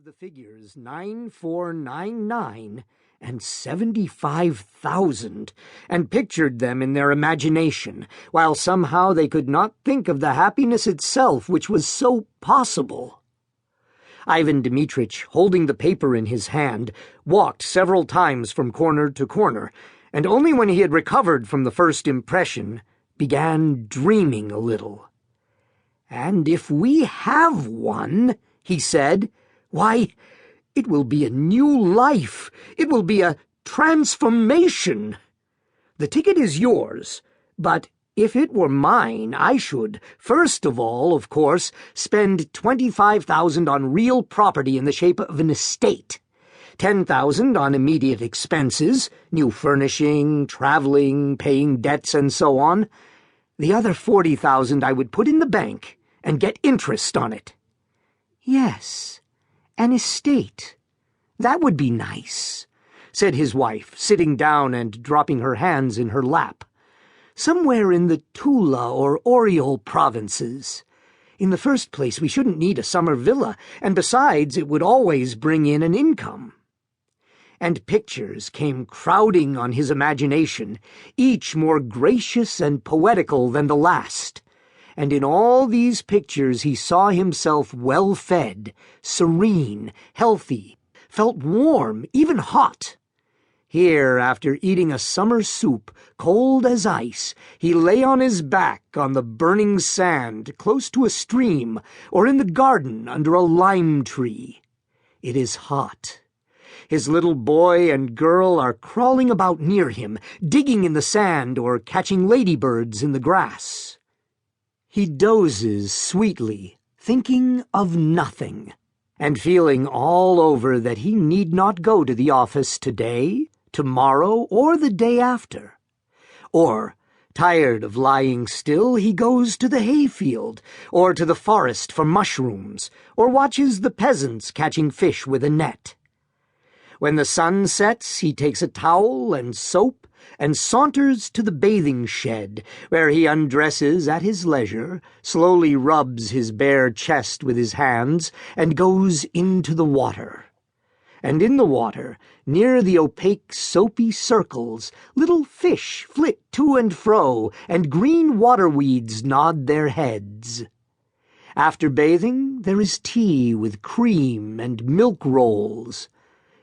of the figures 9499 and 75,000 and pictured them in their imagination, while somehow they could not think of the happiness itself which was so possible. Ivan Dmitritch, holding the paper in his hand, walked several times from corner to corner, and only when he had recovered from the first impression began dreaming a little. "And if we have one," he said, "why, it will be a new life. It will be a transformation. The ticket is yours, but if it were mine, I should, first of all, of course, spend 25,000 on real property in the shape of an estate, 10,000 on immediate expenses, new furnishing, traveling, paying debts, and so on. The other 40,000 I would put in the bank and get interest on it." "Yes, an estate. That would be nice," said his wife, sitting down and dropping her hands in her lap. "Somewhere in the Tula or Oriol provinces. In the first place, we shouldn't need a summer villa, and besides, it would always bring in an income." And pictures came crowding on his imagination, each more gracious and poetical than the last. And in all these pictures he saw himself well-fed, serene, healthy, felt warm, even hot. Here, after eating a summer soup, cold as ice, he lay on his back on the burning sand close to a stream, or in the garden under a lime tree. It is hot. His little boy and girl are crawling about near him, digging in the sand or catching ladybirds in the grass. He dozes sweetly, thinking of nothing, and feeling all over that he need not go to the office today, tomorrow, or the day after. Or, tired of lying still, he goes to the hayfield, or to the forest for mushrooms, or watches the peasants catching fish with a net. When the sun sets, he takes a towel and soap and saunters to the bathing shed, where he undresses at his leisure, slowly rubs his bare chest with his hands, and goes into the water. And in the water, near the opaque, soapy circles, little fish flit to and fro, and green water weeds nod their heads. After bathing, there is tea with cream and milk rolls.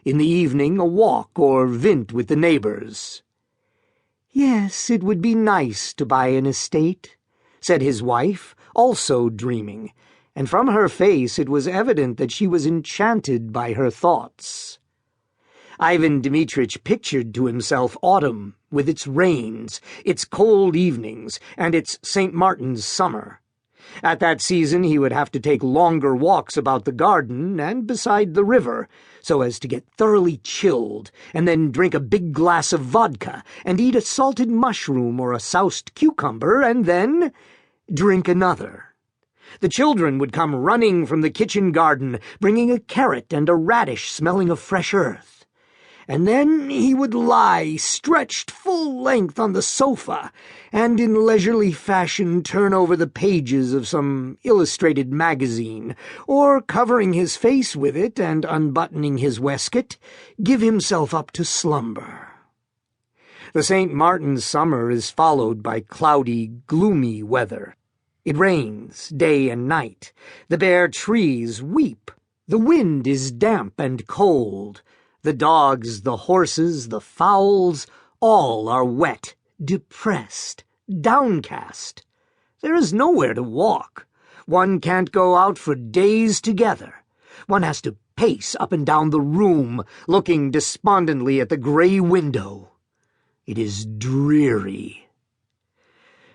In the evening, a walk or vint with the neighbors. "Yes, it would be nice to buy an estate," said his wife, also dreaming, and from her face it was evident that she was enchanted by her thoughts. Ivan Dmitritch pictured to himself autumn, with its rains, its cold evenings, and its St. Martin's summer. At that season he would have to take longer walks about the garden and beside the river, so as to get thoroughly chilled, and then drink a big glass of vodka, and eat a salted mushroom or a soused cucumber, and then drink another. The children would come running from the kitchen garden, bringing a carrot and a radish smelling of fresh earth. And then he would lie stretched full length on the sofa, and in leisurely fashion turn over the pages of some illustrated magazine, or, covering his face with it and unbuttoning his waistcoat, give himself up to slumber. The St. Martin's summer is followed by cloudy, gloomy weather. It rains day and night. The bare trees weep. The wind is damp and cold. The dogs, the horses, the fowls, all are wet, depressed, downcast. There is nowhere to walk. One can't go out for days together. One has to pace up and down the room, looking despondently at the gray window. It is dreary.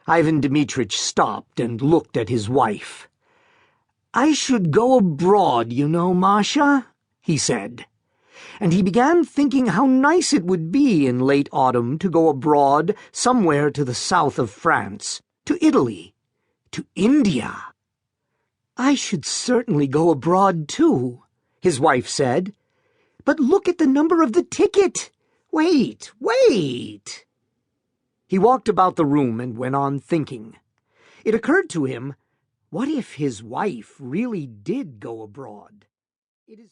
Ivan Dmitritch stopped and looked at his wife. "I should go abroad, you know, Masha," he said. And he began thinking how nice it would be in late autumn to go abroad somewhere to the south of France, to Italy, to India. "I should certainly go abroad, too," his wife said. "But look at the number of the ticket! Wait! He walked about the room and went on thinking. It occurred to him, what if his wife really did go abroad?